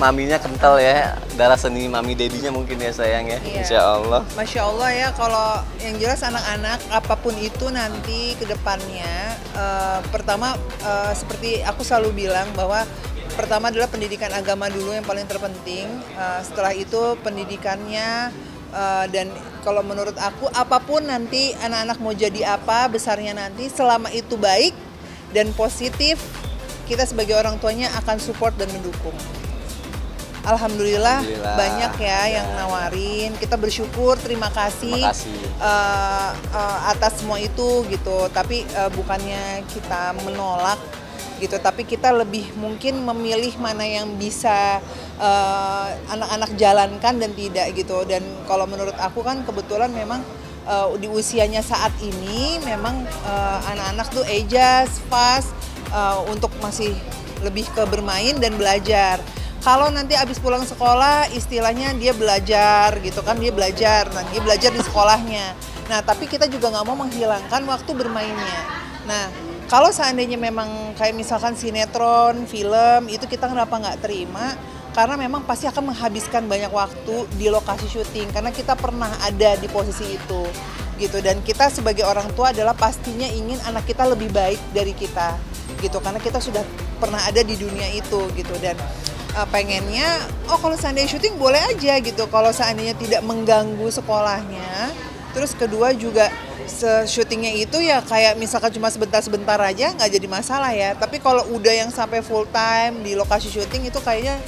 maminya kental ya, darah seni mami dedinya mungkin ya sayang ya, Iya. Insya Allah. Masya Allah ya, kalau yang jelas anak-anak apapun itu nanti ke depannya, pertama seperti aku selalu bilang bahwa pertama adalah pendidikan agama dulu yang paling terpenting, setelah itu pendidikannya, dan kalau menurut aku apapun nanti anak-anak mau jadi apa besarnya nanti, selama itu baik dan positif, kita sebagai orang tuanya akan support dan mendukung. Alhamdulillah banyak ya yang nawarin, kita bersyukur, terima kasih, atas semua itu gitu. Tapi bukannya kita menolak gitu, tapi kita lebih mungkin memilih mana yang bisa anak-anak jalankan dan tidak gitu. Dan kalau menurut aku kan kebetulan memang di usianya saat ini memang anak-anak tuh adjust fast untuk masih lebih ke bermain dan belajar. Kalau nanti abis pulang sekolah istilahnya dia belajar gitu kan, dia belajar di sekolahnya. Nah tapi kita juga nggak mau menghilangkan waktu bermainnya. Nah kalau seandainya memang kayak misalkan sinetron, film itu kita kenapa nggak terima? Karena memang pasti akan menghabiskan banyak waktu di lokasi syuting karena kita pernah ada di posisi itu gitu. Dan kita sebagai orang tua adalah pastinya ingin anak kita lebih baik dari kita gitu, karena kita sudah pernah ada di dunia itu gitu. Dan pengennya, kalau seandainya syuting boleh aja gitu, kalau seandainya tidak mengganggu sekolahnya. Terus kedua juga syutingnya itu ya kayak misalkan cuma sebentar-sebentar aja nggak jadi masalah ya. Tapi kalau udah yang sampai full time di lokasi syuting itu kayaknya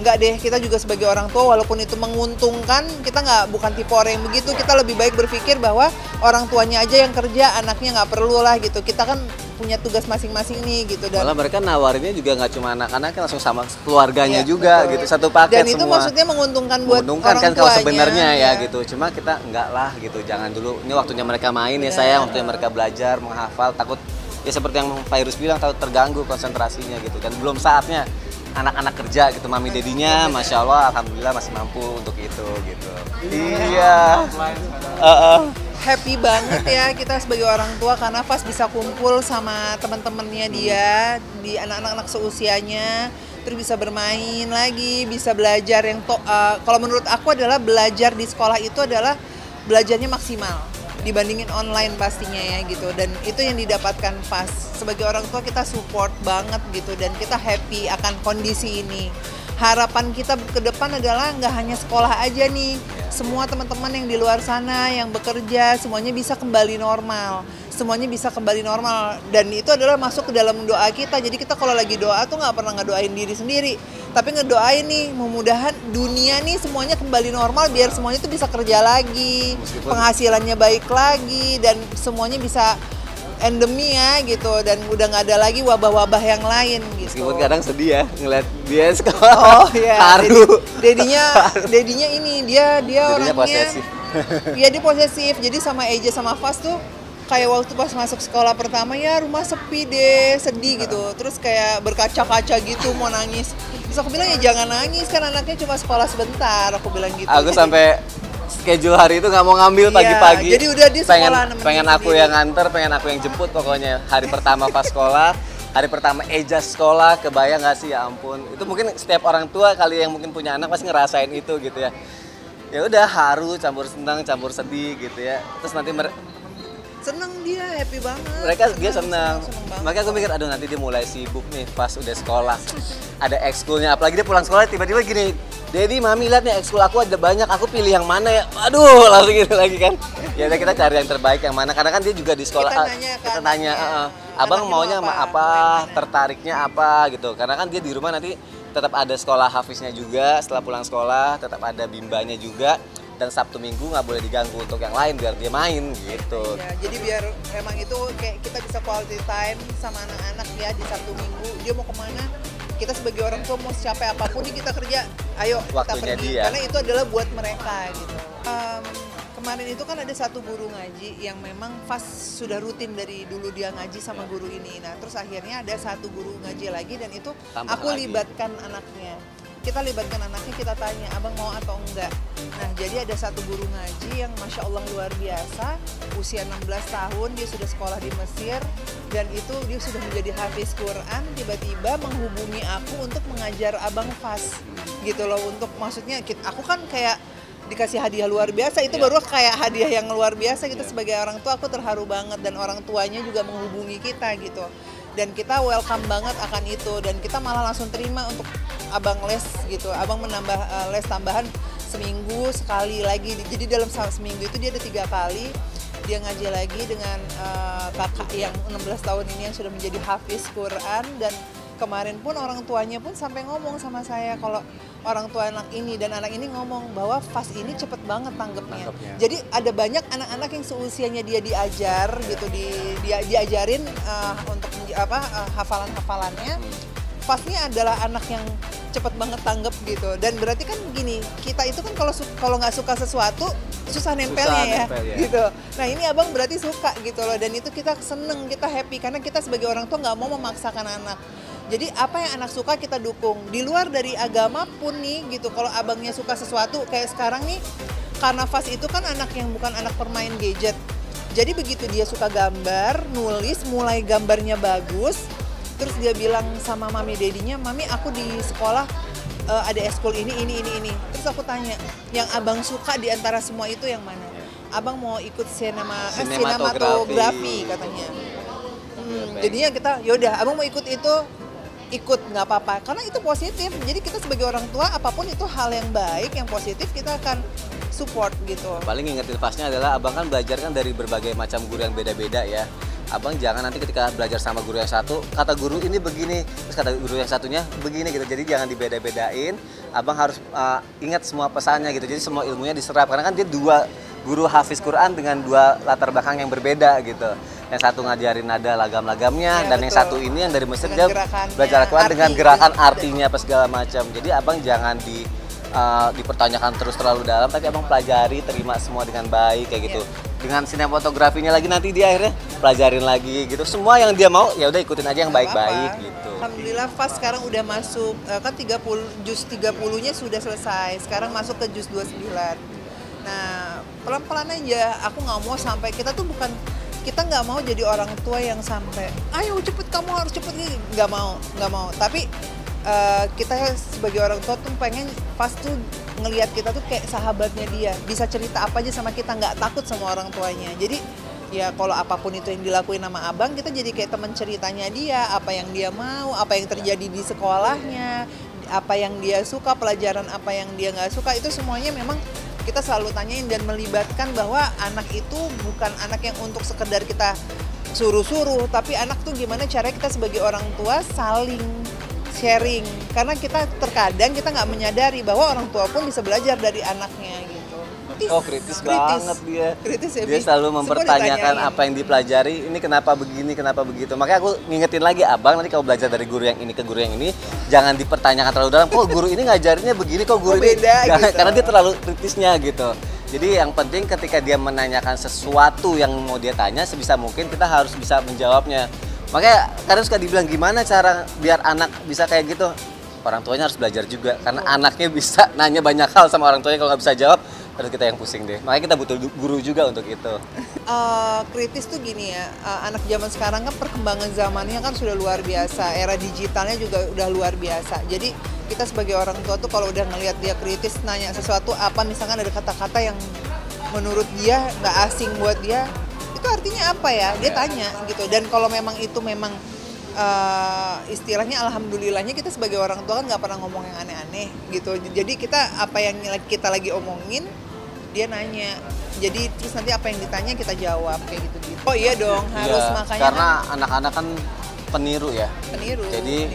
nggak deh. Kita juga sebagai orang tua walaupun itu menguntungkan, kita bukan tipe orang yang begitu. Kita lebih baik berpikir bahwa orang tuanya aja yang kerja, anaknya nggak perlu lah gitu. Kita kan punya tugas masing-masing nih gitu. Dan malah mereka nawarinnya juga nggak cuma anak-anak, langsung sama keluarganya juga betul. Gitu, satu paket. Dan itu semua maksudnya menguntungkan buat orang kan tuanya, kalau sebenarnya ya gitu. Cuma kita enggak lah gitu, jangan dulu. Ini waktunya mereka main ya sayang, waktunya mereka belajar, menghafal, takut ya seperti yang Pak Irus bilang, takut terganggu konsentrasinya gitu. Dan belum saatnya anak-anak kerja gitu, mami dedinya Masya Allah Alhamdulillah masih mampu untuk itu gitu. Iya. Happy banget ya kita sebagai orang tua karena pas bisa kumpul sama teman-temannya dia di anak-anak seusianya, terus bisa bermain lagi, bisa belajar yang kalau menurut aku adalah belajar di sekolah itu adalah belajarnya maksimal dibandingin online pastinya ya gitu. Dan itu yang didapatkan pas sebagai orang tua, kita support banget gitu dan kita happy akan kondisi ini. Harapan kita ke depan adalah nggak hanya sekolah aja nih, semua teman-teman yang di luar sana yang bekerja semuanya bisa kembali normal, dan itu adalah masuk ke dalam doa kita. Jadi kita kalau lagi doa tuh nggak pernah ngedoain diri sendiri, tapi ngedoain nih mudah-mudahan dunia nih semuanya kembali normal biar semuanya tuh bisa kerja lagi, penghasilannya baik lagi dan semuanya bisa endemi ya gitu, dan udah nggak ada lagi wabah-wabah yang lain gitu. Meskipun kadang sedih ya ngeliat dia sekolah. Oh iya. Haru. Dedinya ini dia orangnya posesif. Iya dia posesif. Jadi sama Eja sama Fas tuh kayak waktu pas masuk sekolah pertama ya rumah sepi deh, sedih gitu. Terus kayak berkaca-kaca gitu mau nangis. Terus aku bilang ya jangan nangis kan anaknya cuma sekolah sebentar, aku bilang gitu. Aku sampai schedule hari itu nggak mau ngambil pagi-pagi. Jadi udah di sekolah pengen aku yang nganter, pengen aku yang jemput pokoknya. Hari pertama pas sekolah, hari pertama Eja sekolah, kebayang nggak sih ya ampun. Itu mungkin setiap orang tua kali yang mungkin punya anak pasti ngerasain itu gitu ya. Ya udah haru, campur senang, campur sedih gitu ya. Terus nanti seneng dia, happy banget. Dia senang. Makanya aku mikir, aduh nanti dia mulai sibuk nih pas udah sekolah. Ada ekskulnya, apalagi dia pulang sekolah tiba-tiba gini, Dedi, Mami lihat nih ekskul aku ada banyak, aku pilih yang mana ya? Aduh, langsung gitu lagi kan. Ya udah kita cari yang terbaik yang mana, karena kan dia juga di sekolah. Kita nanya abang maunya apa, tertariknya apa gitu. Karena kan dia di rumah nanti tetap ada sekolah hafiznya juga, setelah pulang sekolah tetap ada bimbanya juga. Dan Sabtu Minggu nggak boleh diganggu untuk yang lain biar dia main gitu. Ya, jadi biar emang itu kayak kita bisa quality time sama anak-anak ya di Sabtu Minggu. Dia mau kemana? Kita sebagai orang tua mau capek apapun nih kita kerja, ayo waktunya kita pergi. Dia. Karena itu adalah buat mereka gitu. Kemarin itu kan ada satu guru ngaji yang memang pas sudah rutin dari dulu dia ngaji sama guru ini. Nah terus akhirnya ada satu guru ngaji lagi dan itu aku libatkan anaknya. kita libatkan anaknya, kita tanya, abang mau atau enggak. Nah, jadi ada satu guru ngaji yang Masya Allah luar biasa, usia 16 tahun, dia sudah sekolah di Mesir, dan itu dia sudah menjadi hafiz Quran, tiba-tiba menghubungi aku untuk mengajar abang fas, gitu loh, untuk maksudnya, aku kan kayak dikasih hadiah luar biasa, itu baru kayak hadiah yang luar biasa gitu. Sebagai orang tua aku terharu banget, dan orang tuanya juga menghubungi kita gitu, dan kita welcome banget akan itu, dan kita malah langsung terima untuk abang les gitu. Abang menambah les tambahan seminggu sekali lagi, jadi dalam seminggu itu dia ada 3 kali dia ngaji lagi dengan kakak yang 16 tahun ini yang sudah menjadi hafiz Quran. Dan kemarin pun orang tuanya pun sampai ngomong sama saya kalau orang tua anak ini dan anak ini ngomong bahwa fas ini cepet banget tanggapnya. Jadi ada banyak anak-anak yang seusianya dia diajar gitu, diajarin untuk hafalan-hafalannya. Fasnya adalah anak yang cepet banget tanggap gitu. Dan berarti kan gini, kita itu kan kalau nggak suka sesuatu susah nempelnya ya gitu. Nah ini abang berarti suka gitu loh, dan itu kita seneng, kita happy karena kita sebagai orang tua nggak mau memaksakan anak. Jadi apa yang anak suka kita dukung. Di luar dari agama pun nih gitu, kalau abangnya suka sesuatu kayak sekarang nih, karena Fas itu kan anak yang bukan anak permain gadget. Jadi begitu dia suka gambar, nulis, mulai gambarnya bagus, terus dia bilang sama mami dedinya, mami aku di sekolah ada eskul ini. Terus aku tanya, yang abang suka di antara semua itu yang mana? Abang mau ikut sinematografi katanya. Jadinya kita, yaudah abang mau ikut itu, ikut nggak apa-apa, karena itu positif. Jadi kita sebagai orang tua, apapun itu hal yang baik, yang positif, kita akan support gitu. Paling ingetin Fasnya adalah abang kan belajar kan dari berbagai macam guru yang beda-beda ya. Abang jangan nanti ketika belajar sama guru yang satu, kata guru ini begini, terus kata guru yang satunya begini gitu. Jadi jangan dibeda-bedain. Abang harus ingat semua pesannya gitu. Jadi semua ilmunya diserap. Karena kan dia 2 guru hafiz Quran dengan 2 latar belakang yang berbeda gitu. Yang satu ngajarin nada lagam-lagamnya, dan betul. Yang satu ini yang dari Mesir dia belajar Quran dengan gerakan artinya apa segala macam. Jadi abang jangan dipertanyakan terus terlalu dalam, tapi abang pelajari, terima semua dengan baik kayak gitu. Dengan sinematografinya lagi nanti dia akhirnya pelajarin lagi gitu. Semua yang dia mau ya udah ikutin aja yang baik-baik gitu. Alhamdulillah Fas sekarang udah masuk kan 30 juz 30-nya sudah selesai. Sekarang masuk ke juz 29. Nah, pelan-pelan aja. Aku nggak mau sampai kita nggak mau jadi orang tua yang sampai ayo cepet, kamu harus cepet nih, nggak mau. Tapi kita sebagai orang tua tuh pengen Fas tuh ngelihat kita tuh kayak sahabatnya dia, bisa cerita apa aja sama kita, nggak takut sama orang tuanya. Jadi ya kalau apapun itu yang dilakuin sama abang, kita jadi kayak teman ceritanya dia, apa yang dia mau, apa yang terjadi di sekolahnya, apa yang dia suka, pelajaran apa yang dia nggak suka, itu semuanya memang kita selalu tanyain dan melibatkan bahwa anak itu bukan anak yang untuk sekedar kita suruh-suruh, tapi anak tuh gimana caranya kita sebagai orang tua saling sharing, karena kita terkadang kita nggak menyadari bahwa orang tua pun bisa belajar dari anaknya gitu. Kritis banget dia. Kritis ya, dia selalu mempertanyakan apa yang dipelajari, ini kenapa begini, kenapa begitu. Makanya aku ngingetin lagi abang, nanti kalau belajar dari guru yang ini ke guru yang ini, jangan dipertanyakan terlalu dalam. Kok guru ini ngajarinnya begini, kok guru ini beda, gitu. Karena dia terlalu kritisnya gitu. Jadi yang penting ketika dia menanyakan sesuatu yang mau dia tanya, sebisa mungkin kita harus bisa menjawabnya. Makanya kadang suka dibilang gimana cara biar anak bisa kayak gitu. Orang tuanya harus belajar juga, karena anaknya bisa nanya banyak hal sama orang tuanya, kalau nggak bisa jawab, terus kita yang pusing deh. Makanya kita butuh guru juga untuk itu. Kritis tuh gini ya, anak zaman sekarang kan perkembangan zamannya kan sudah luar biasa, era digitalnya juga udah luar biasa. Jadi kita sebagai orang tua tuh kalau udah ngelihat dia kritis, nanya sesuatu apa, misalkan ada kata-kata yang menurut dia nggak asing buat dia, itu artinya apa ya, dia tanya gitu. Dan kalau memang itu memang istilahnya alhamdulillahnya kita sebagai orang tua kan nggak pernah ngomong yang aneh-aneh gitu. Jadi kita apa yang kita lagi omongin dia nanya, jadi terus nanti apa yang ditanya kita jawab kayak gitu. Oh iya dong, harus iya, makanya karena anak-anak kan peniru ya. Jadi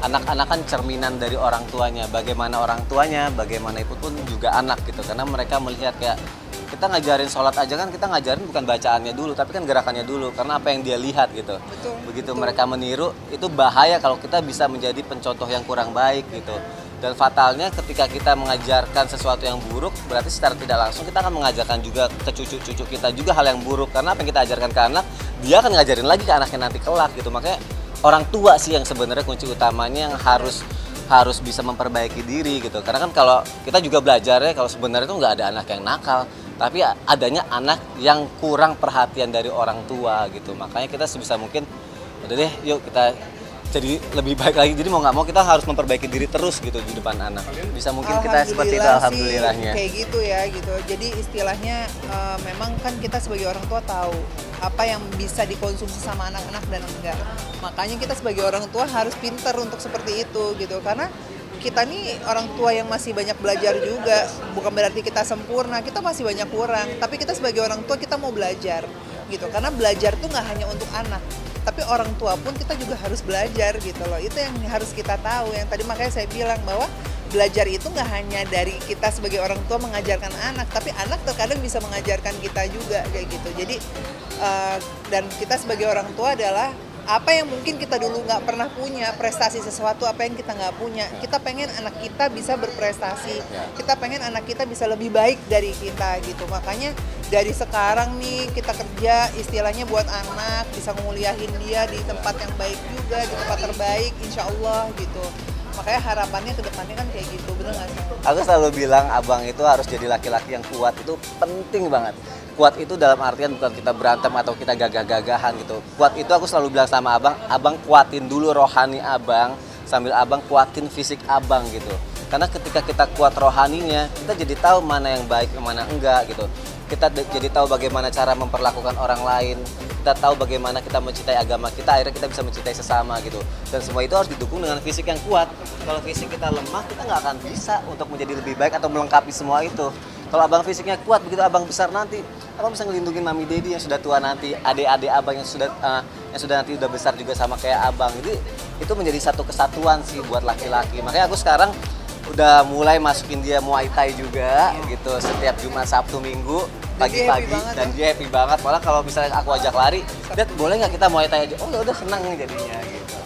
anak-anak kan cerminan dari orang tuanya. Bagaimana orang tuanya, bagaimana itu pun juga anak gitu. Karena mereka melihat kayak kita ngajarin sholat aja kan, kita ngajarin bukan bacaannya dulu, tapi kan gerakannya dulu. Karena apa yang dia lihat gitu. Begitu mereka meniru, itu bahaya kalau kita bisa menjadi pencontoh yang kurang baik gitu. Dan fatalnya ketika kita mengajarkan sesuatu yang buruk, berarti secara tidak langsung kita akan mengajarkan juga ke cucu-cucu kita juga hal yang buruk. Karena apa yang kita ajarkan ke anak, dia akan ngajarin lagi ke anaknya nanti kelak gitu. Makanya orang tua sih yang sebenarnya kunci utamanya yang harus harus bisa memperbaiki diri gitu. Karena kan kalau kita juga belajar ya, kalau sebenarnya itu nggak ada anak yang nakal, tapi adanya anak yang kurang perhatian dari orang tua gitu. Makanya kita sebisa mungkin udah deh, yuk kita jadi lebih baik lagi. Jadi mau nggak mau kita harus memperbaiki diri terus gitu di depan anak. Bisa mungkin kita seperti itu, alhamdulillahnya. Kayak gitu ya gitu. Jadi istilahnya memang kan kita sebagai orang tua tahu apa yang bisa dikonsumsi sama anak-anak dan enggak. Makanya kita sebagai orang tua harus pintar untuk seperti itu gitu. Karena kita nih orang tua yang masih banyak belajar juga. Bukan berarti kita sempurna, kita masih banyak kurang. Tapi kita sebagai orang tua kita mau belajar gitu. Karena belajar tuh nggak hanya untuk anak, tapi orang tua pun kita juga harus belajar gitu loh. Itu yang harus kita tahu. Yang tadi makanya saya bilang bahwa belajar itu nggak hanya dari kita sebagai orang tua mengajarkan anak, tapi anak terkadang bisa mengajarkan kita juga kayak gitu. Jadi dan kita sebagai orang tua adalah apa yang mungkin kita dulu nggak pernah punya, prestasi sesuatu apa yang kita nggak punya. Kita pengen anak kita bisa berprestasi, kita pengen anak kita bisa lebih baik dari kita gitu. Makanya dari sekarang nih kita kerja istilahnya buat anak, bisa nguliahin dia di tempat yang baik juga, di tempat terbaik insya Allah gitu. Makanya harapannya ke depannya kan kayak gitu, bener nggak sih? Aku selalu bilang abang itu harus jadi laki-laki yang kuat, itu penting banget. Kuat itu dalam artian bukan kita berantem atau kita gagah-gagahan gitu. Kuat itu aku selalu bilang sama abang, abang kuatin dulu rohani abang, sambil abang kuatin fisik abang gitu. Karena ketika kita kuat rohaninya, kita jadi tahu mana yang baik, mana enggak gitu. Kita jadi tahu bagaimana cara memperlakukan orang lain. Kita tahu bagaimana kita mencintai agama kita, akhirnya kita bisa mencintai sesama gitu. Dan semua itu harus didukung dengan fisik yang kuat. Kalau fisik kita lemah, kita nggak akan bisa untuk menjadi lebih baik atau melengkapi semua itu. Kalau abang fisiknya kuat, begitu abang besar nanti, abang bisa ngelindungin mami dedi yang sudah tua nanti, adik-adik abang yang sudah nanti udah besar juga sama kayak abang. Jadi itu menjadi satu kesatuan sih buat laki-laki. Makanya aku sekarang udah mulai masukin dia Muay Thai juga gitu setiap Jumat, Sabtu, Minggu pagi-pagi, dan dia happy banget. Malah kalau misalnya aku ajak lari, Dad boleh nggak kita Muay Thai aja? Oh ya udah, senang nih jadinya gitu.